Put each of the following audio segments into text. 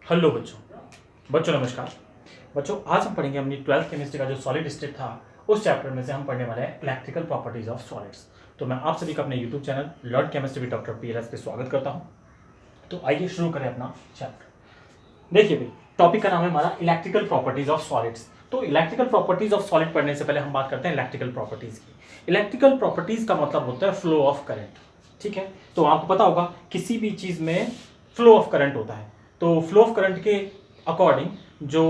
Hello बच्चों नमस्कार। बच्चों आज हम पढ़ेंगे अपनी 12th केमिस्ट्री का जो सॉलिड स्टेट था उस चैप्टर में से हम पढ़ने वाले हैं इलेक्ट्रिकल प्रॉपर्टीज ऑफ सॉलिड्स। तो मैं आप सभी का अपने YouTube channel learn chemistry with doctor PLS पे स्वागत करता हूं। तो आइए शुरू करें अपना चैप्टर। देखिए भाई, टॉपिक का नाम है हमारा इलेक्ट्रिकल प्रॉपर्टीज ऑफ सॉलिड्स। तो इलेक्ट्रिकल प्रॉपर्टीज ऑफ सॉलिड पढ़ने से पहले हम बात करते हैं इलेक्ट्रिकल प्रॉपर्टीज की। इलेक्ट्रिकल प्रॉपर्टीज का मतलब होता है फ्लो ऑफ करंट, ठीक है। तो आपको पता होगा किसी भी चीज में फ्लो ऑफ करंट होता है। तो फ्लो ऑफ करंट के अकॉर्डिंग जो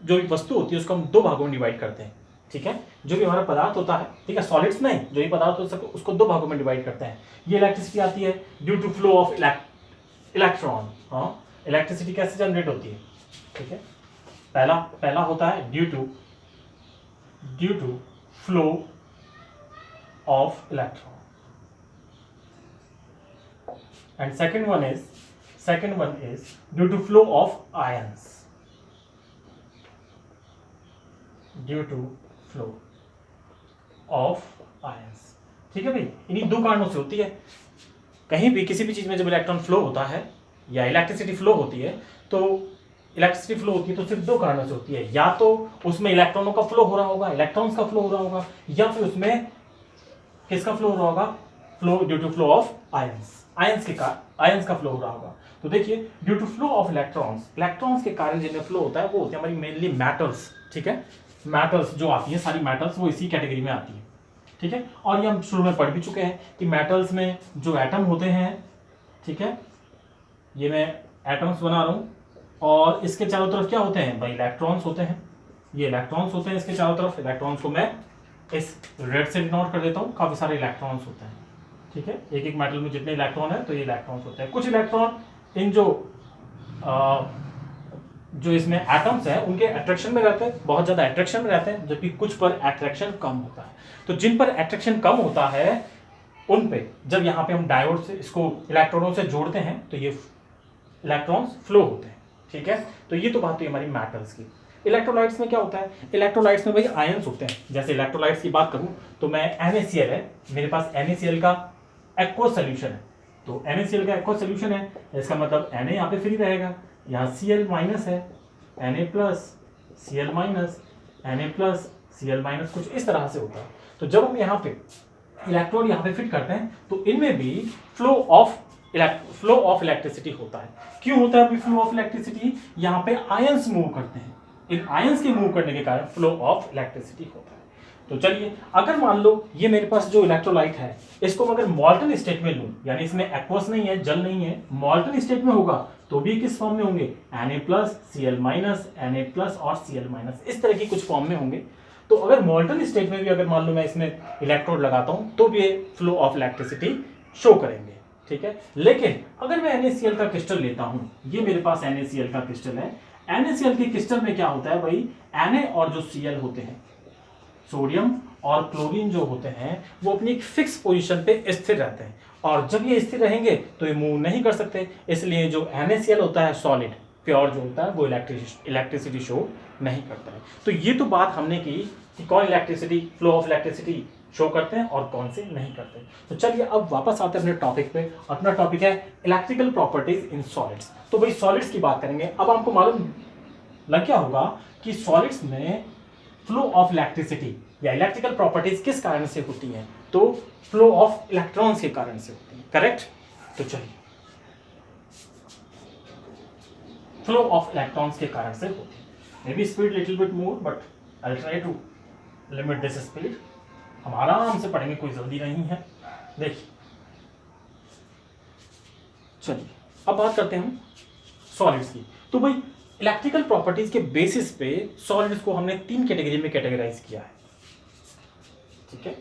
भी वस्तु होती है उसको हम दो भागों में डिवाइड करते हैं, ठीक है। जो भी हमारा पदार्थ होता है, ठीक है, सॉलिड्स नहीं, जो भी पदार्थ होता है उसको दो भागों में डिवाइड करते हैं। ये इलेक्ट्रिसिटी आती है due to flow of electron. हाँ, इलेक्ट्रिसिटी कैसे जनरेट होती है, ठीक है। पहला होता है due to flow of electron and second one is due to flow of ions. Due to flow of ions, ठीक है भाई। इन्हीं दो कारणों से होती है। कहीं भी किसी भी चीज में जब इलेक्ट्रॉन फ्लो होता है या इलेक्ट्रिसिटी फ्लो होती है तो सिर्फ दो कारणों से होती है। या तो उसमें इलेक्ट्रॉनों का फ्लो हो रहा होगा, इलेक्ट्रॉन्स का फ्लो हो रहा होगा, या फिर उसमें किसका फ्लो हो रहा होगा, flow due to flow of ions का फ्लो हो रहा होगा। तो देखिए, due to flow of electrons के कारण जिनमें फ्लो होता है वो होते हैं हमारी मेनली मेटल्स, ठीक है। मेटल्स जो आती है, सारी मेटल्स वो इसी कैटेगरी में आती है, ठीक है। और ये हम शुरू में पढ़ भी चुके हैं कि मेटल्स में जो एटम होते हैं, ठीक है, ये मैं एटम्स बना रहा हूं और इसके चारों तरफ क्या होते हैं भाई, इलेक्ट्रॉन्स होते हैं। ये इलेक्ट्रॉन्स होते हैं इसके चारों तरफ। इलेक्ट्रॉन्स को मैं इस रेड से डिनोट कर देता हूं। काफी सारे इलेक्ट्रॉन्स होते हैं, ठीक है। एक एक मेटल में जितने इलेक्ट्रॉन है तो ये इलेक्ट्रॉन्स होते हैं। कुछ इलेक्ट्रॉन इन जो इसमें एटम्स हैं उनके अट्रैक्शन में रहते हैं, बहुत ज्यादा अट्रैक्शन में रहते हैं, जबकि कुछ पर अट्रैक्शन कम होता है। तो जिन पर अट्रैक्शन कम होता है उन पे जब यहाँ पे हम डायोड से इसको इलेक्ट्रॉनों से जोड़ते हैं तो ये इलेक्ट्रॉन्स फ्लो होते हैं, ठीक है। तो ये तो बात हुई हमारी मेटल्स की। इलेक्ट्रोलाइट्स में क्या होता है, इलेक्ट्रोलाइट्स में भाई आयंस होते हैं। जैसे इलेक्ट्रोलाइट्स की बात करूं तो मैं NaCl है, मेरे पास NaCl का एक्वस सोल्यूशन है। तो NaCl का एक्वस सोल्यूशन है, इसका मतलब Na यहाँ पे फ्री रहेगा, यहाँ Cl माइनस है, Na plus Cl minus, Na plus Cl minus, कुछ इस तरह से होता है। तो जब हम यहाँ पे इलेक्ट्रोड यहाँ पे फिट करते हैं तो इनमें भी फ्लो ऑफ इलेक्ट्रिसिटी होता है। क्यों होता है फ्लो ऑफ इलेक्ट्रिसिटी, यहाँ पे आयंस मूव करते हैं, इन आयंस के मूव करने के कारण फ्लो ऑफ इलेक्ट्रिसिटी होता है। तो चलिए, अगर मान लो ये मेरे पास जो इलेक्ट्रोलाइट है इसको अगर मॉल्टन स्टेट में लूं, यानी इसमें एक्वस नहीं है, जल नहीं है, मॉल्टन स्टेट में होगा तो भी किस फॉर्म में होंगे, Na plus Cl minus, Na plus और Cl माइनस, इस तरह की कुछ फॉर्म में होंगे। तो अगर मॉल्टन स्टेट में भी अगर मान लो मैं इसमें इलेक्ट्रोड लगाता हूं तो भी ये फ्लो ऑफ इलेक्ट्रिसिटी शो करेंगे, ठीक है। लेकिन अगर मैं NaCl का क्रिस्टल लेता हूं, ये मेरे पास NaCl का क्रिस्टल है। NaCl के क्रिस्टल में क्या होता है भाई, Na और जो Cl होते हैं, सोडियम और क्लोरीन जो होते हैं वो अपनी एक फिक्स पोजीशन पे स्थिर रहते हैं, और जब ये स्थिर रहेंगे तो ये मूव नहीं कर सकते। इसलिए जो NaCl होता है सॉलिड प्योर जो होता है वो इलेक्ट्रिसिटी शो नहीं करता है। तो ये तो बात हमने की कि कौन electricity, flow of electricity show करते हैं और कौन से नहीं करते। तो चलिए अब वापस आते हैं अपने टॉपिक पे। अपना टॉपिक है इलेक्ट्रिकल प्रॉपर्टीज इन सॉलिड्स। तो भाई सॉलिड्स की बात करेंगे। अब आपको मालूम लग गया होगा कि सॉलिड्स में फ्लो ऑफ इलेक्ट्रिसिटी या इलेक्ट्रिकल प्रॉपर्टीज किस कारण से होती हैं, तो फ्लो ऑफ इलेक्ट्रॉन्स के कारण से होती है, करेक्ट। तो चलिए, फ्लो ऑफ इलेक्ट्रॉन्स के कारण से होती है। Maybe speed little bit more but I will try to limit this speed. हम आराम से पढ़ेंगे, कोई जल्दी नहीं है। देखिए, चलिए अब बात करते हैं हम सॉलिड्स की। तो भाई इलेक्ट्रिकल प्रॉपर्टीज के बेसिस पे सॉलिड्स को हमने तीन कैटेगरी में कैटेगराइज किया है, ठीक है।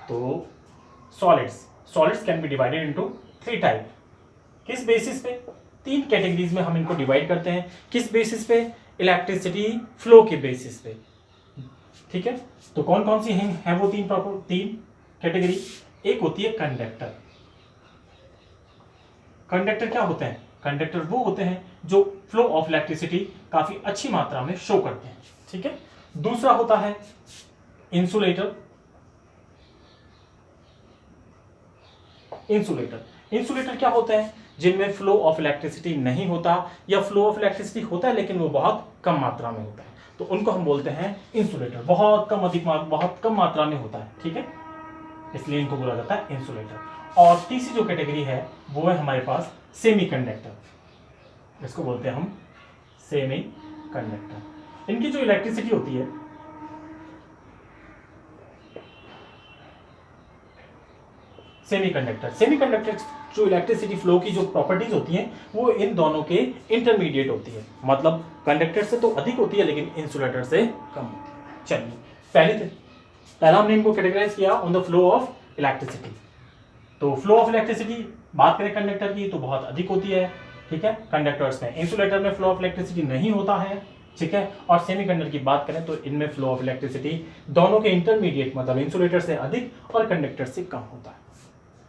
तो solids can be divided into three type. किस बेसिस पे, तीन कैटेगरीज में हम इनको डिवाइड करते हैं। किस बेसिस पे, इलेक्ट्रिसिटी फ्लो के बेसिस पे, ठीक है। तो कौन कौन सी हैं वो तीन कैटेगरी। एक होती है कंडक्टर। कंडक्टर क्या होते हैं, कंडक्टर वो होते हैं जो फ्लो ऑफ इलेक्ट्रिसिटी काफी अच्छी मात्रा में शो करते हैं, ठीक है। दूसरा होता है इंसुलेटर। इंसुलेटर क्या होते हैं? जिनमें फ्लो ऑफ इलेक्ट्रिसिटी नहीं होता, या फ्लो ऑफ इलेक्ट्रिसिटी होता है लेकिन वो बहुत कम मात्रा में होता है, तो उनको हम बोलते हैं इंसुलेटर। बहुत कम मात्रा में होता है, ठीक है, इसलिए इनको बोला जाता है इंसुलेटर। और तीसरी जो कैटेगरी है वो है हमारे पास सेमीकंडक्टर, इसको बोलते हैं हम सेमीकंडक्टर। इनकी जो इलेक्ट्रिसिटी होती है, सेमीकंडक्टर जो इलेक्ट्रिसिटी फ्लो की जो प्रॉपर्टीज होती हैं वो इन दोनों के इंटरमीडिएट होती है, मतलब कंडक्टर से तो अधिक होती है लेकिन इंसुलेटर से कम होती है। चलिए पहला हमने इनको कैटेगराइज किया on the flow of electricity. तो फ्लो ऑफ इलेक्ट्रिसिटी बात करें कंडक्टर की तो बहुत अधिक होती है, ठीक है, कंडक्टर्स में। इंसुलेटर में फ्लो ऑफ इलेक्ट्रिसिटी नहीं होता है, ठीक है। और सेमीकंडक्टर की बात करें तो इनमें फ्लो ऑफ इलेक्ट्रिसिटी दोनों के इंटरमीडिएट, मतलब इंसुलेटर से अधिक और कंडक्टर से कम होता है,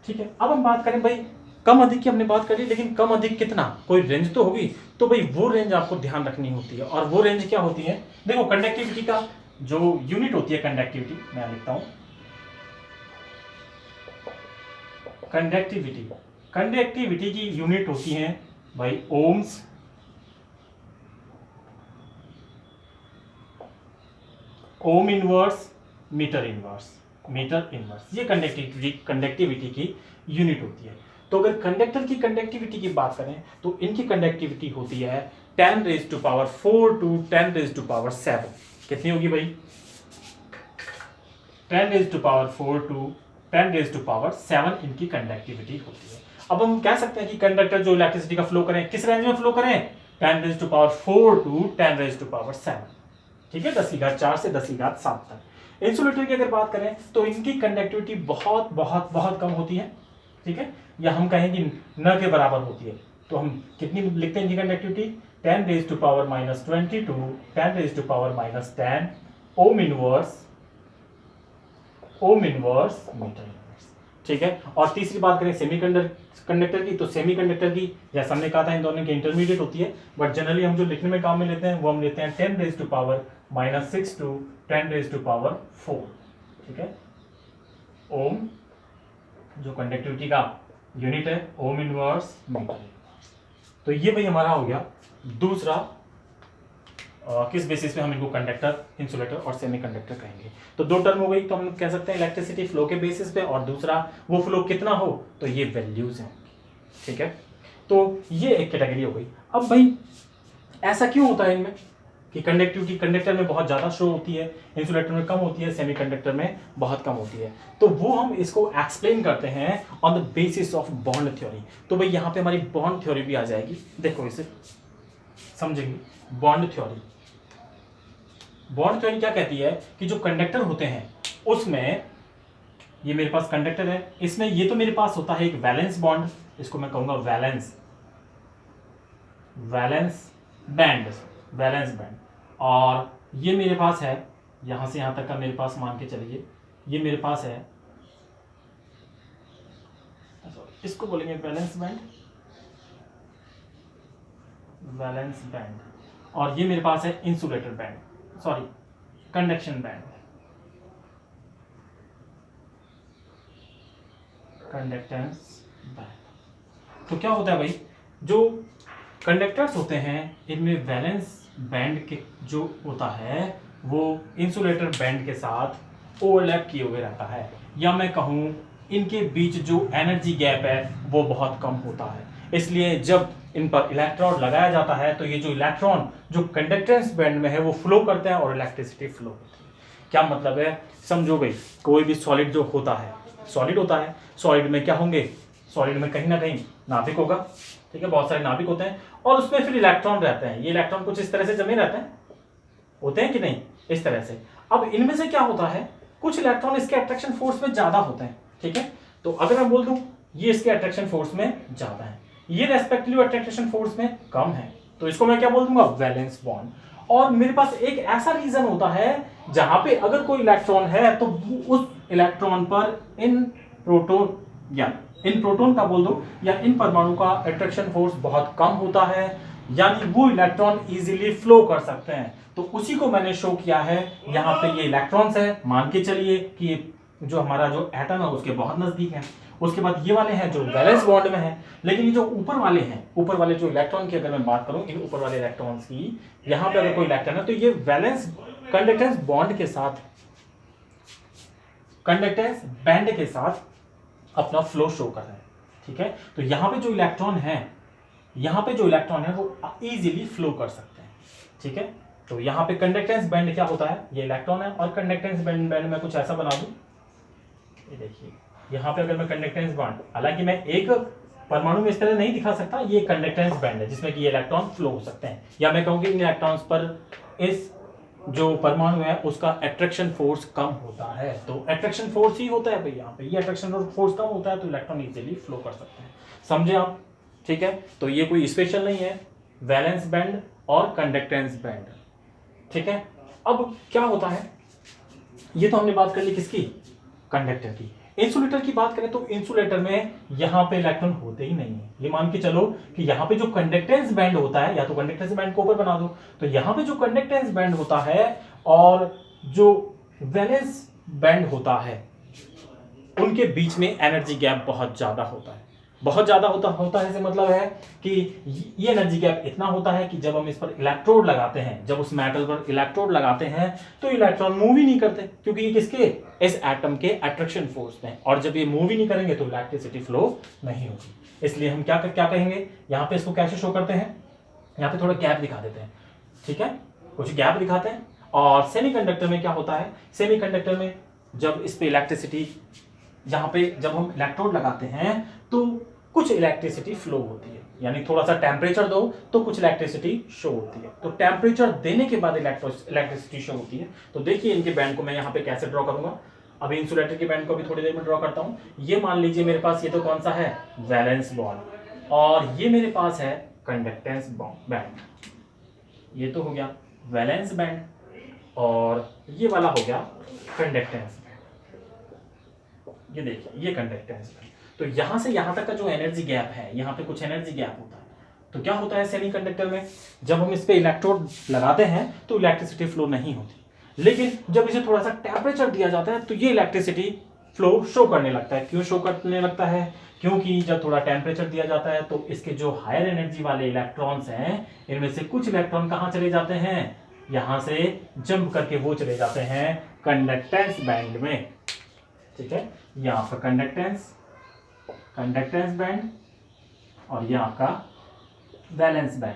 ठीक है। अब हम बात करें भाई कम अधिक की हमने बात करी, लेकिन कम अधिक कितना, कोई रेंज तो होगी, तो भाई वो रेंज आपको ध्यान रखनी होती है। और वो रेंज क्या होती है? देखो कंडक्टिविटी का जो यूनिट होती है, कंडक्टिविटी मैं लिखता हूं, कंडक्टिविटी की यूनिट होती है भाई ohms, ohm inverse, metre inverse, ये कंडक्टिविटी की यूनिट होती है। तो अगर कंडक्टर की कंडक्टिविटी की बात करें तो इनकी कंडक्टिविटी होती है 10⁴ टू 10⁻⁷। कितनी होगी भाई? 10⁴ टू 10⁻⁷ इनकी कंडक्टिविटी होती है। अब हम कह सकते हैं कि कंडक्टर जो इलेक्ट्रिसिटी का फ्लो करें किस रेंज में फ्लो करें? 10⁴ टू 10⁻⁷, ठीक है, 10⁴ से 10⁷ तक। इंसुलेटर की अगर बात करें तो इनकी कंडक्टिविटी बहुत बहुत बहुत कम होती है, ठीक है, या हम कहें कि न के बराबर होती है। तो हम कितनी लिखते हैं इनकी conductivity? 10⁻⁻20 to 10⁻⁻10 ohm inverse metre inverse, ठीक है। और तीसरी बात करें सेमीकंडक्टर की, तो सेमीकंडक्टर की जैसा हमने कहा था इन दोनों की इंटरमीडिएट होती है, बट जनरली हम जो लिखने में काम में लेते हैं वो हम लेते हैं 10⁻⁻⁶ टू 10⁻⁴, ठीक है। ओम जो कंडक्टिविटी का यूनिट है, ओम इनवर्स मीटर इनवर्स। तो ये भाई हमारा हो गया दूसरा, किस बेसिस पे हम इनको कंडक्टर, इंसुलेटर और सेमीकंडक्टर कहेंगे। तो दो टर्म हो गई, तो हम कह सकते हैं इलेक्ट्रिसिटी फ्लो के बेसिस पे, और दूसरा वो फ्लो कितना हो, तो ये वैल्यूज हैं, ठीक है। तो ये एक कैटेगरी हो गई। अब भाई ऐसा क्यों होता है इनमें कि कंडक्टिविटी कंडक्टर में बहुत ज़्यादा शो होती है, इंसुलेटर में कम होती है, सेमीकंडक्टर में बहुत कम होती है? तो वो हम इसको एक्सप्लेन करते हैं on the basis of bond theory. तो भाई यहाँ पे हमारी बॉन्ड थ्योरी भी आ जाएगी, देखो इसे समझेंगे। बॉन्ड थ्योरी क्या कहती है कि जो कंडक्टर होते हैं उसमें, ये मेरे पास कंडक्टर है, इसमें ये तो मेरे पास होता है एक वैलेंस बॉन्ड, इसको मैं कहूंगा वैलेंस बैंड, और ये मेरे पास है यहां से यहां तक का, मेरे पास मान के चलिए ये मेरे पास है, इसको बोलेंगे वैलेंस बैंड, और ये मेरे पास है insulator band, conduction band, conductance band. तो क्या होता है भाई, जो कंडक्टर्स होते हैं इनमें वैलेंस बैंड के जो होता है वो इंसुलेटर बैंड के साथ ओवरलैप किए हुए रहता है, या मैं कहूँ इनके बीच जो एनर्जी गैप है वो बहुत कम होता है। इसलिए जब इन पर इलेक्ट्रोड लगाया जाता है तो ये जो इलेक्ट्रॉन जो कंडक्टेंस बैंड में है वो फ्लो करते हैं और इलेक्ट्रिसिटी फ्लो होती है। क्या मतलब है, समझो भाई, कोई भी सॉलिड जो होता है, सॉलिड में क्या होंगे, सॉलिड में कहीं ना कहीं नाभिक होगा, ठीक है, बहुत सारे नाभिक होते हैं, और उसमें फिर इलेक्ट्रॉन रहते हैं। ये इलेक्ट्रॉन कुछ इस तरह से जमे रहते हैं, होते हैं कि नहीं, इस तरह से। अब इनमें से क्या होता है, कुछ इलेक्ट्रॉन इसके अट्रैक्शन फोर्स में ज्यादा होते हैं, ठीक है। तो अगर मैं बोल दूं ये इसके अट्रैक्शन फोर्स में ज्यादा है, ये रेस्पेक्टिव अट्रैक्शन फोर्स में कम है, तो इसको मैं क्या बोल दूंगा, वैलेंस बॉन्ड। और मेरे पास एक ऐसा रीजन होता है जहां पे अगर कोई इलेक्ट्रॉन है तो उस इलेक्ट्रॉन पर इन प्रोटॉन का बोल दो या इन परमाणु का अट्रैक्शन फोर्स बहुत कम होता है, यानी वो इलेक्ट्रॉन इजीली फ्लो कर सकते हैं। तो उसी को मैंने शो किया है, यहाँ पे ये इलेक्ट्रॉन्स है, मान के चलिए कि जो हमारा जो एटम है उसके बहुत नजदीक है। उसके बाद ये वाले हैं जो वैलेंस बॉन्ड में है। लेकिन ये जो ऊपर वाले हैं, ऊपर वाले जो इलेक्ट्रॉन की अगर मैं बात करूं, इन ऊपर वाले इलेक्ट्रॉन्स की, यहां पे अगर कोई इलेक्ट्रॉन है तो ये वैलेंस कंडक्टेंस बॉन्ड के साथ, कंडक्टेंस बैंड के साथ अपना फ्लो शो कर रहे हैं। ठीक है, तो यहां पे जो इलेक्ट्रॉन है, यहां पे जो इलेक्ट्रॉन है वो इजीली फ्लो कर सकते हैं। ठीक है, तो यहां पे कंडक्टेंस बैंड क्या होता है, ये इलेक्ट्रॉन है, और कंडक्टेंस बैंड में कुछ ऐसा बना दूं, ये देखिए यहां पे अगर मैं कंडक्टेंस बैंड, हालांकि मैं एक परमाणु में इस तरह नहीं दिखा सकता, ये कंडक्टेंस बैंड है जिसमें कि ये इलेक्ट्रॉन फ्लो हो सकते हैं, या मैं कहूंगी इन इलेक्ट्रॉन्स पर इस जो परमाणु है उसका अट्रैक्शन फोर्स कम होता है। तो अट्रैक्शन फोर्स ही होता है भाई, यहाँ पे ये अट्रैक्शन फोर्स कम होता है तो इलेक्ट्रॉन इजीली फ्लो कर सकते हैं। समझे आप? ठीक है, तो ये कोई स्पेशल नहीं है, वैलेंस बैंड और कंडक्टेंस बैंड। ठीक है, अब क्या होता है, ये तो हमने बात कर ली किसकी, कंडक्टर की। इंसुलेटर की बात करें तो इंसुलेटर में यहां पे इलेक्ट्रॉन होते ही नहीं है। ये मान के चलो कि यहां पे जो कंडक्टेंस बैंड होता है, या तो कंडक्टेंस बैंड को ऊपर बना दो, तो यहां पे जो कंडक्टेंस बैंड होता है और जो वैलेंस बैंड होता है उनके बीच में एनर्जी गैप बहुत ज्यादा होता है। बहुत ज्यादा होता है से मतलब है कि ये एनर्जी गैप इतना होता है कि जब हम इस पर इलेक्ट्रोड लगाते हैं, जब उस मेटल पर इलेक्ट्रोड लगाते हैं तो इलेक्ट्रॉन मूव ही नहीं करते, क्योंकि ये किसके, इस एटम के अट्रैक्शन फोर्स में। और जब ये मूव ही नहीं करेंगे तो इलेक्ट्रिसिटी फ्लो नहीं होगी। इसलिए हम क्या कहेंगे, यहाँ पे इसको कैसे शो करते हैं, यहाँ पे थोड़ा गैप दिखा देते हैं। ठीक है, कुछ गैप दिखाते हैं। और सेमीकंडक्टर में क्या होता है, सेमीकंडक्टर में जब इस पे इलेक्ट्रिसिटी, जहां पे जब हम इलेक्ट्रोड लगाते हैं तो कुछ इलेक्ट्रिसिटी फ्लो होती है, यानी थोड़ा सा टेम्परेचर दो तो कुछ इलेक्ट्रिसिटी शो होती है। तो टेम्परेचर देने के बाद इलेक्ट्रिसिटी शो होती है। तो देखिए इनके बैंड को मैं यहाँ पे कैसे ड्रॉ करूंगा। अभी इंसुलेटर के बैंड को भी थोड़ी देर में ड्रॉ करता हूं। ये मान लीजिए मेरे पास ये तो कौन सा है, वैलेंस बॉन्ड, और ये मेरे पास है कंडक्टेंस बैंड। ये तो हो गया वैलेंस बैंड और ये वाला हो गया कंडक्टेंस। ये देखिए ये कंडक्टेंस है। तो यहां से यहां तक का जो एनर्जी गैप है, यहां पे कुछ एनर्जी गैप होता है। तो क्या होता है सेमीकंडक्टर में, जब हम इस पे इलेक्ट्रोड लगाते हैं तो इलेक्ट्रिसिटी फ्लो नहीं होती, लेकिन जब इसे थोड़ा सा टेम्परेचर दिया जाता है तो ये इलेक्ट्रिसिटी फ्लो शो करने लगता है। क्यों शो करने लगता है, क्योंकि जब थोड़ा टेम्परेचर दिया जाता है तो इसके जो हायर एनर्जी वाले इलेक्ट्रॉन्स हैं, इनमें से कुछ इलेक्ट्रॉन कहां चले जाते हैं, यहां से जंप करके वो चले जाते हैं कंडक्टेंस बैंड में। ठीक है, ये आपका कंडक्टेंस बैंड और ये आपका वैलेंस बैंड।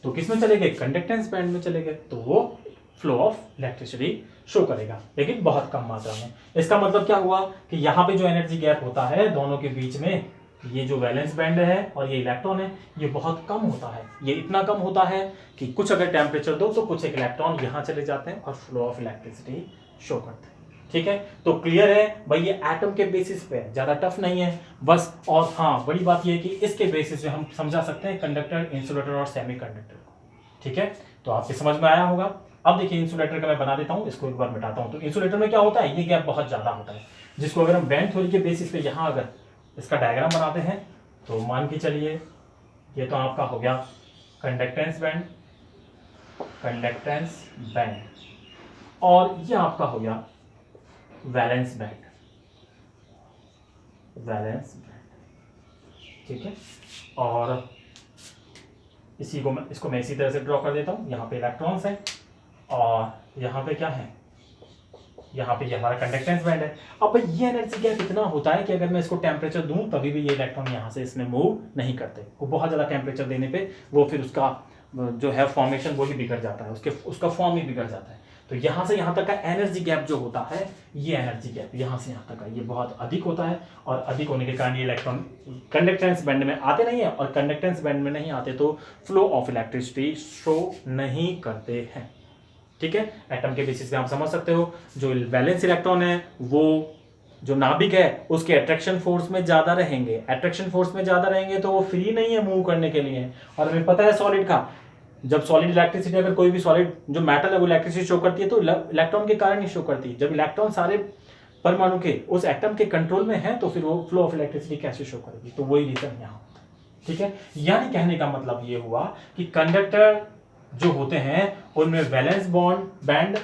तो किस में चले गए, कंडक्टेंस बैंड में चले गए, तो वो फ्लो ऑफ इलेक्ट्रिसिटी शो करेगा, लेकिन बहुत कम मात्रा में। इसका मतलब क्या हुआ कि यहां पे जो एनर्जी गैप होता है दोनों के बीच में, ये जो वैलेंस बैंड है और ये इलेक्ट्रॉन है, ये बहुत कम होता है। ये इतना कम होता है कि कुछ अगर टेम्परेचर दो तो कुछ एक इलेक्ट्रॉन यहां चले जाते हैं और फ्लो ऑफ इलेक्ट्रिसिटी शो करते हैं। ठीक है, तो क्लियर है भाई, ये एटम के बेसिस पे है, ज्यादा टफ नहीं है बस। और हाँ, बड़ी बात ये है कि इसके बेसिस पे हम समझा सकते हैं कंडक्टर, इंसुलेटर और सेमीकंडक्टर को। ठीक है, तो आपके समझ में आया होगा। अब देखिए इंसुलेटर का मैं बना देता हूं, इसको एक बार मिटाता हूं। तो इंसुलेटर में क्या होता है, ये गैप बहुत ज्यादा होता है, जिसको अगर हम बैंड थ्योरी के बेसिस पे यहां अगर इसका डायग्राम बनाते हैं तो मान के चलिए ये तो आपका हो गया कंडक्टेंस बैंड, और ये आपका हो गया वैलेंस बैंड। ठीक है, और इसको मैं इसी तरह से ड्रॉ कर देता हूं। यहाँ पे इलेक्ट्रॉन्स हैं और यहाँ पे क्या है, यहाँ पे ये हमारा कंडक्टेंस बैंड है। अब ये एनर्जी गैप इतना होता है कि अगर मैं इसको टेम्परेचर दूं तभी भी ये इलेक्ट्रॉन यहाँ से इसमें मूव नहीं करते। वो बहुत ज़्यादा टेम्परेचर देने पे वो फिर उसका जो है फॉर्मेशन वो ही बिगड़ जाता है, उसका फॉर्म ही बिगड़ जाता है। तो यहाँ से यहाँ तक का एनर्जी गैप जो होता है, ये एनर्जी गैप यहाँ से यहाँ तक का ये बहुत अधिक होता है, और अधिक होने के कारण ये इलेक्ट्रॉन कंडक्टेंस बैंड में आते नहीं है, और कंडक्टेंस बैंड में नहीं आते तो फ्लो ऑफ इलेक्ट्रिसिटी शो नहीं करते हैं। ठीक है, एटम के बेसिस पे आप समझ सकते हो, जो वैलेंस इलेक्ट्रॉन है वो जो नाभिक है उसके अट्रैक्शन फोर्स में ज्यादा रहेंगे। अट्रैक्शन फोर्स में ज्यादा रहेंगे तो वो फ्री नहीं है मूव करने के लिए। और हमें पता है सॉलिड का, जब सॉलिड इलेक्ट्रिसिटी, अगर कोई भी सॉलिड जो मेटल है वो इलेक्ट्रिसिटी शो करती है तो इलेक्ट्रॉन के कारण ही शो करती है। जब इलेक्ट्रॉन सारे परमाणु के उस एटम के कंट्रोल में है तो फिर वो फ्लो ऑफ इलेक्ट्रिसिटी कैसे शो करेगी, तो वही रीजन यहाँ होता है। ठीक है, यानी कहने का मतलब ये हुआ कि कंडक्टर जो होते हैं उनमें वैलेंस बैंड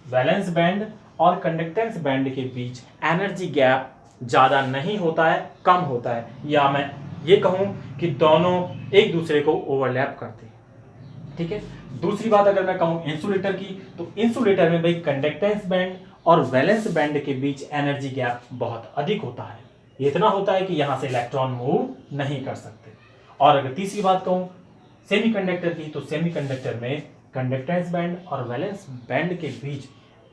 वैलेंस बैंड और कंडक्टेंस बैंड के बीच एनर्जी गैप ज़्यादा नहीं होता है, कम होता है, या मैं ये कहूँ कि दोनों एक दूसरे को ओवरलैप करते हैं। ठीक है। दूसरी बात अगर मैं कहूँ इंसुलेटर की, तो इंसुलेटर में भाई कंडक्टेंस बैंड और वैलेंस बैंड के बीच एनर्जी गैप बहुत अधिक होता है। ये इतना होता है कि यहाँ से इलेक्ट्रॉन मूव नहीं कर सकते। और अगर तीसरी बात कहूँ सेमीकंडक्टर की, तो सेमीकंडक्टर में कंडक्टेंस बैंड और वैलेंस बैंड के बीच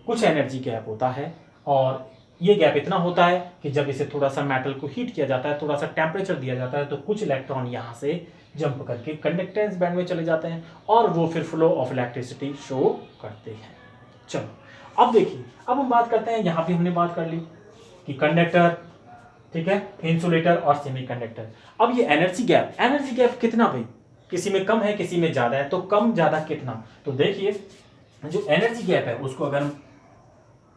कुछ एनर्जी गैप होता है, और ये गैप इतना होता है कि जब इसे थोड़ा सा मेटल को हीट किया जाता है, थोड़ा सा टेम्परेचर दिया जाता है, तो कुछ इलेक्ट्रॉन यहाँ से जंप करके कंडक्टेंस बैंड में चले जाते हैं और वो फिर फ्लो ऑफ इलेक्ट्रिसिटी शो करते हैं। चलो अब देखिए, अब हम बात करते हैं, यहाँ पे हमने बात कर ली कि कंडक्टर, ठीक है, इंसुलेटर और सेमीकंडक्टर। अब ये एनर्जी गैप कितना भाई, किसी में कम है किसी में ज्यादा है, तो कम ज्यादा कितना, तो देखिए जो एनर्जी गैप है उसको अगर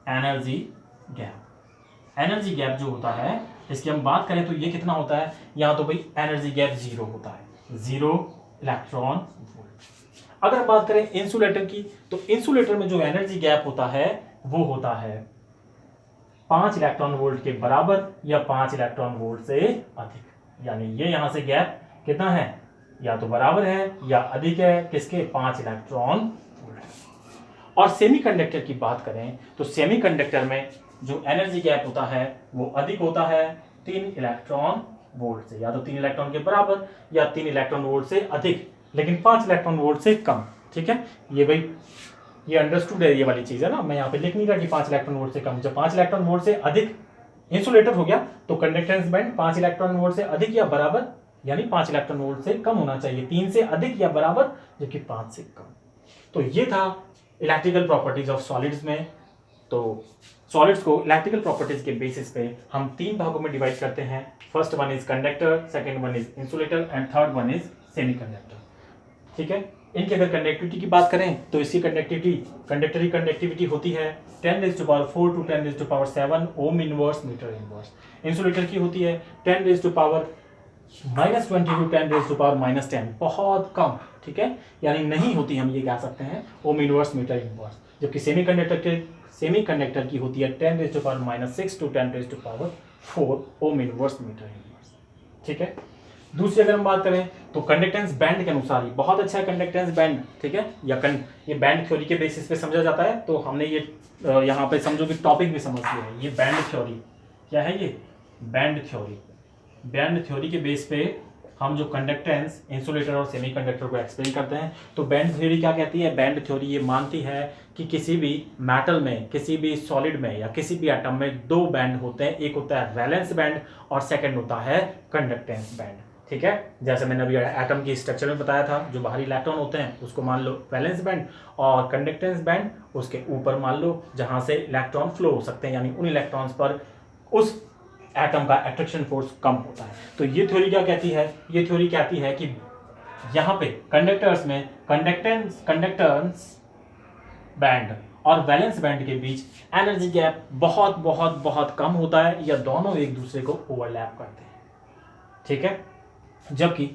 एनर्जी गैप जो होता है इसकी हम बात करें तो ये कितना होता है, यहाँ तो भाई एनर्जी गैप 0 होता है, 0 इलेक्ट्रॉन वोल्ट। अगर बात करें इंसुलेटर की, तो इंसुलेटर में जो एनर्जी गैप होता है वो होता है 5 इलेक्ट्रॉन वोल्ट के बराबर या 5 इलेक्ट्रॉन वोल्ट से अधिक। यानी ये यहां से गैप कितना है, या तो बराबर है या अधिक है, किसके, 5 इलेक्ट्रॉन वोल्ट। और सेमीकंडक्टर की बात करें तो सेमीकंडक्टर में जो एनर्जी गैप होता है वो अधिक होता है 3 इलेक्ट्रॉन वोल्ट से, या तो 3 इलेक्ट्रॉन के बराबर या 3 इलेक्ट्रॉन वोल्ट से अधिक, लेकिन 5 इलेक्ट्रॉन वोल्ट से कम। ठीक है, ये भाई ये अंडरस्टूड है, ये वाली चीज है ना, मैं यहाँ पे लिख नहीं रहा कि 5 इलेक्ट्रॉन वोल्ट से कम। जब 5 इलेक्ट्रॉन वोल्ट से अधिक इंसुलेटर हो गया तो कंडक्टेंस बैंड 5 इलेक्ट्रॉन वोल्ट से अधिक या बराबर, यानी 5 इलेक्ट्रॉन वोल्ट से कम होना चाहिए, 3 से अधिक या बराबर, जबकि 5 से कम। तो ये था इलेक्ट्रिकल प्रॉपर्टीज ऑफ सॉलिड्स में। तो सॉलिड्स को इलेक्ट्रिकल प्रॉपर्टीज के बेसिस पे हम 3 भागों में डिवाइड करते हैं। First one is conductor, second one is insulator and third one is semiconductor. ठीक है, इनकी अगर कंडक्टिविटी की बात करें तो इसकी कंडक्टरी कंडक्टिविटी होती है 10⁴ to 10⁷ ohm inverse metre inverse. Insulator की होती है 10⁻⁻20 to 10⁻⁻10, बहुत कम। ठीक है, यानी नहीं होती, हम ये कह सकते हैं ओम इनवर्स मीटर इनवर्स। जबकि सेमीकंडक्टर की होती है 10⁻⁻6 to 10⁴ ohm inverse metre inverse. ठीक है, दूसरी अगर हम बात करें तो कंडक्टेंस बैंड के अनुसार ही बहुत अच्छा है कंडक्टेंस बैंड। ठीक है, या ये बैंड थ्योरी के बेसिस पे समझा जाता है, तो हमने ये यहाँ पे समझो कि टॉपिक भी समझ लिया है। ये बैंड थ्योरी क्या है, ये बैंड थ्योरी के बेस पे हम जो कंडक्टेंस इंसुलेटर और सेमीकंडक्टर को एक्सप्लेन करते हैं। तो बैंड थ्योरी क्या कहती है, बैंड थ्योरी ये मानती है कि किसी भी मेटल में, किसी भी सॉलिड में या किसी भी एटम में 2 बैंड होते हैं, एक होता है वैलेंस बैंड और सेकंड होता है कंडक्टेंस बैंड। ठीक है, जैसे मैंने अभी एटम की स्ट्रक्चर में बताया था, जो बाहरी इलेक्ट्रॉन होते हैं उसको मान लो वैलेंस बैंड, और कंडक्टेंस बैंड उसके ऊपर मान लो जहां से इलेक्ट्रॉन फ्लो हो सकते हैं, यानी उन इलेक्ट्रॉन्स पर उस एटम का अट्रैक्शन फोर्स कम होता है। तो ये थ्योरी क्या कहती है, ये थ्योरी कहती है कि यहाँ पे कंडक्टर्स में कंडक्टेंस बैंड और वैलेंस बैंड के बीच एनर्जी गैप बहुत बहुत बहुत कम होता है, या दोनों एक दूसरे को ओवरलैप करते हैं। ठीक है, जबकि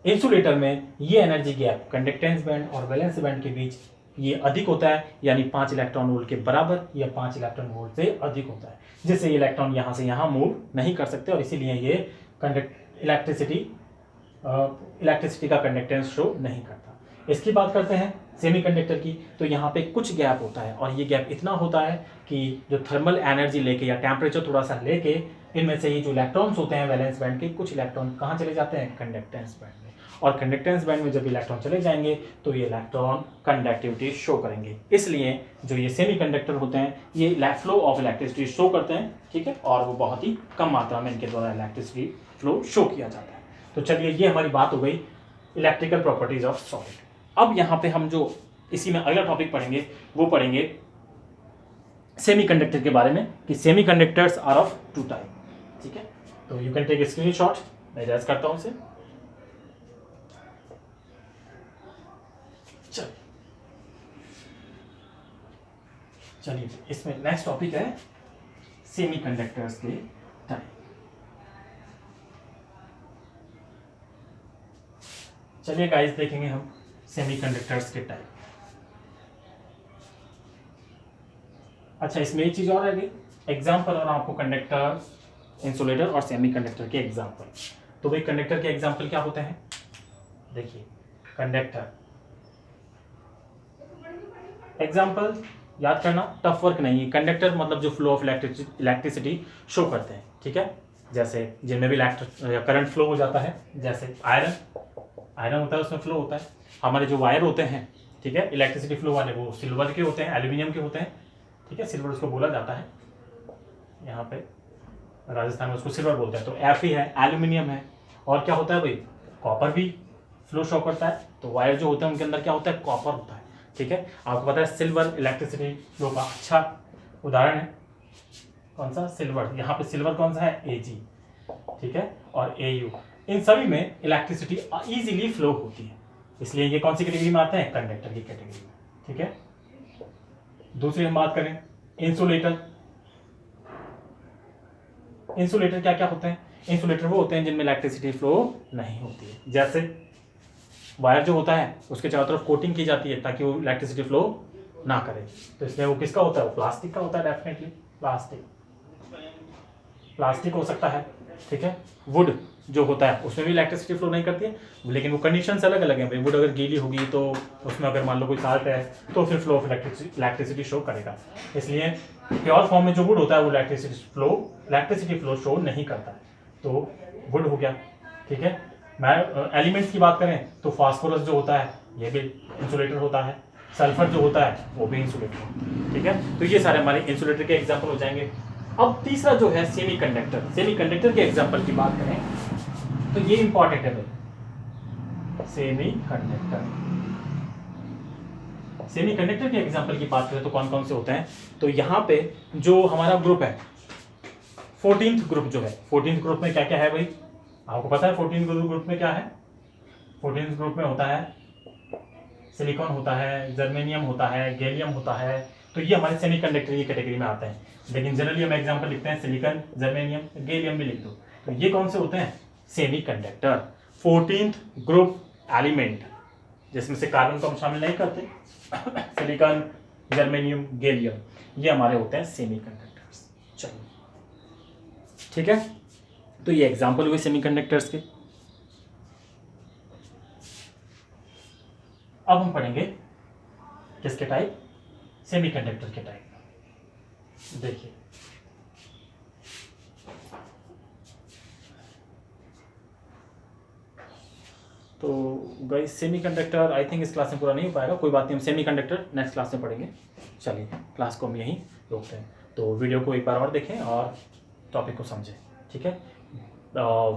इंसुलेटर में ये एनर्जी गैप कंडक्टेंस बैंड और वैलेंस बैंड के बीच ये अधिक होता है, यानी 5 इलेक्ट्रॉन वोल्ट के बराबर या 5 इलेक्ट्रॉन वोल्ट से अधिक होता है, जिससे ये इलेक्ट्रॉन यहाँ से यहाँ मूव नहीं कर सकते, और इसीलिए ये इलेक्ट्रिसिटी का कंडक्टेंस शो नहीं करता। इसकी बात करते हैं सेमीकंडक्टर की, तो यहाँ पे कुछ गैप होता है, और ये गैप इतना होता है कि जो थर्मल एनर्जी लेके या टेम्परेचर थोड़ा सा लेके, इनमें से ही जो इलेक्ट्रॉन्स होते हैं वैलेंस बैंड के, कुछ इलेक्ट्रॉन कहाँ चले जाते हैं, कंडक्टेंस बैंड में, और कंडक्टेंस बैंड में जब इलेक्ट्रॉन चले जाएंगे तो ये इलेक्ट्रॉन कंडक्टिविटी शो करेंगे। इसलिए जो ये सेमीकंडक्टर होते हैं ये फ्लो ऑफ इलेक्ट्रिसिटी शो करते हैं। ठीक है, और वो बहुत ही कम मात्रा में इनके द्वारा इलेक्ट्रिसिटी फ्लो शो किया जाता है। तो चलिए, ये हमारी बात हो गई इलेक्ट्रिकल प्रॉपर्टीज ऑफ सॉलिड। अब यहाँ पे हम जो इसी में अगला टॉपिक पढ़ेंगे वो पढ़ेंगे सेमीकंडक्टर के बारे में, कि सेमीकंडक्टर्स आर ऑफ 2 टाइप। ठीक है, तो you can take a screenshot, मैं इरेज करता हूं इसे। चलिए, इसमें नेक्स्ट टॉपिक है सेमीकंडक्टर्स के टाइप। चलिए गाइस, देखेंगे हम सेमीकंडक्टर्स के टाइप। अच्छा, इसमें एक चीज़ और है एग्जाम्पल, और आपको कंडक्टर, इंसुलेटर और सेमी कंडक्टर के एग्जाम्पल। तो भाई कंडक्टर के एग्जाम्पल क्या होते हैं, देखिए कंडक्टर एग्जाम्पल याद करना, टफ वर्क नहीं है। कंडक्टर मतलब जो फ्लो ऑफ इलेक्ट्रिसिटी शो करते हैं, ठीक है, जैसे जिनमें भी करंट फ्लो हो जाता है, जैसे आयरन होता है उसमें फ्लो होता है। हमारे जो वायर होते हैं, ठीक है, इलेक्ट्रिसिटी फ्लो वाले, वो सिल्वर के होते हैं, एल्यूमिनियम के होते हैं, ठीक है, सिल्वर उसको बोला जाता है, यहाँ पे राजस्थान में उसको सिल्वर बोलते हैं। तो एफ ही है, एल्यूमिनियम है, और क्या होता है भाई, कॉपर भी फ्लो शो करता है। तो वायर जो होते हैं उनके अंदर क्या होता है, कॉपर होता है, ठीक है। आपको पता है सिल्वर इलेक्ट्रिसिटी फ्लो का अच्छा उदाहरण है, कौन सा, सिल्वर। यहाँ पे सिल्वर कौन सा है, Ag, ठीक है, और Au। इन सभी में इलेक्ट्रिसिटी इजीली फ्लो होती है, इसलिए ये कौन सी कैटेगरी में आते हैं, कंडक्टर की कैटेगरी में, ठीक है। दूसरी हम बात करें इंसुलेटर। इंसुलेटर क्या क्या होते हैं, इंसुलेटर वो होते हैं जिनमें इलेक्ट्रिसिटी फ्लो नहीं होती है। जैसे वायर जो होता है उसके चारों तरफ कोटिंग की जाती है ताकि वो इलेक्ट्रिसिटी फ्लो ना करे, तो इसमें वो किसका होता है, वो प्लास्टिक का होता है, डेफिनेटली प्लास्टिक हो सकता है, ठीक है। वुड जो होता है उसमें भी इलेक्ट्रिसिटी फ्लो नहीं करती है, लेकिन वो कंडीशंस अलग अलग हैं भाई। वुड अगर गीली होगी तो उसमें अगर मान लो कोई साल्ट है तो फिर फ्लो ऑफ इलेक्ट्रिसिटी शो करेगा। इसलिए प्योर फॉर्म में जो वुड होता है वो इलेक्ट्रिसिटी फ्लो शो नहीं करता है, तो वुड हो गया, ठीक है। मैं एलिमेंट्स की बात करें तो फास्फोरस जो होता है ये भी इंसुलेटर होता है, सल्फर जो होता है वो भी इंसुलेटर होता है, ठीक है। तो ये सारे हमारे इंसुलेटर के एग्जाम्पल हो जाएंगे। अब तीसरा जो है सेमीकंडक्टर। सेमीकंडक्टर के एग्जाम्पल की बात करें तो ये इंपॉर्टेंट है भाई, सेमीकंडक्टर के एग्जाम्पल की बात करें तो कौन कौन से होते हैं, तो यहाँ पे जो हमारा ग्रुप है 14th ग्रुप जो है, 14th ग्रुप में क्या क्या है भाई, आपको पता है 14th ग्रुप में क्या है। 14th ग्रुप में होता है सिलिकॉन होता है, जर्मेनियम होता है, गैलियम होता है। तो ये हमारे सेमीकंडक्टर की कैटेगरी में आते हैं, लेकिन जनरली हम एग्जांपल लिखते हैं सिलिकॉन, जर्मेनियम, गैलियम भी लिख दो। तो ये कौन से होते हैं, सेमीकंडक्टर। 14th ग्रुप एलिमेंट, जिसमें से कार्बन को हम शामिल नहीं करते, सिलिकॉन, जर्मेनियम, गैलियम, ये हमारे होते हैं सेमीकंडक्टर्स। चलो ठीक है, तो ये एग्जाम्पल हुए सेमीकंडक्टर्स के। अब हम पढ़ेंगे किसके टाइप, सेमीकंडक्टर के टाइप। देखिए तो गाइस सेमीकंडक्टर आई थिंक इस क्लास में पूरा नहीं हो पाएगा, कोई बात नहीं, हम सेमीकंडक्टर नेक्स्ट क्लास में पढ़ेंगे। चलिए क्लास को हम यहीं रोकते हैं। तो वीडियो को एक बार और देखें और टॉपिक को समझें, ठीक है।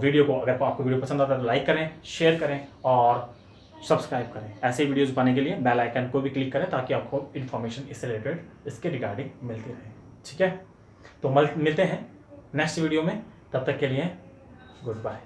वीडियो को, अगर आपको वीडियो पसंद आता है तो लाइक करें, शेयर करें और सब्सक्राइब करें। ऐसे वीडियोस पाने के लिए बेल आइकन को भी क्लिक करें ताकि आपको इन्फॉर्मेशन इससे रिलेटेड, इसके रिगार्डिंग मिलती रहे, ठीक है। तो मिलते हैं नेक्स्ट वीडियो में, तब तक के लिए गुड बाय।